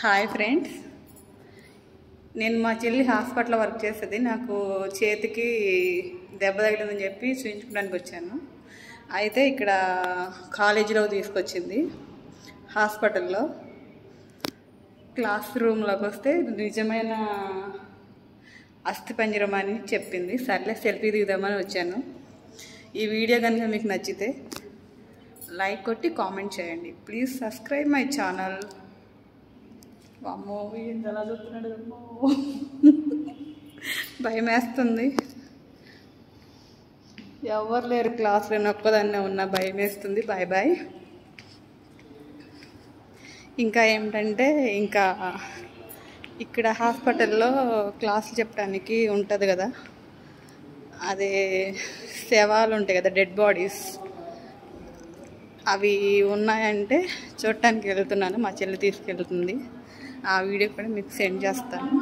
Hi friends, నేను మా చెల్లి హాస్పిటల్లో వర్క్ చేస్తుంది. నాకు చేతికి దెబ్బ తగిలిందని చెప్పి చూపించుకోవడానికి వచ్చాను. అయితే ఇక్కడ కాలేజీలో తీసుకొచ్చింది. హాస్పిటల్లో క్లాస్ రూమ్లోకి వస్తే నిజమైన అస్థిపంజరం అని చెప్పింది. సర్లే సెల్ఫీ దిగుదామని వచ్చాను. ఈ వీడియో కనుక మీకు నచ్చితే లైక్ కొట్టి కామెంట్ చేయండి. Please subscribe my channel. అమ్మో ఎలా చూస్తున్నాడు, అమ్మో భయం వేస్తుంది. ఎవరు లేరు క్లాస్లో, నేను ఒక్కదాన్నే ఉన్నా, భయం వేస్తుంది. Bye bye. ఇంకా ఏమిటంటే, ఇంకా ఇక్కడ హాస్పిటల్లో క్లాసులు చెప్పడానికి ఉంటుంది కదా, అదే శవాలు ఉంటాయి కదా, డెడ్ బాడీస్, అవి ఉన్నాయంటే చూడటానికి వెళ్తున్నాను. మా చెల్లి తీసుకెళ్తుంది. ఆ వీడియో కూడా మీకు సెండ్ చేస్తాను.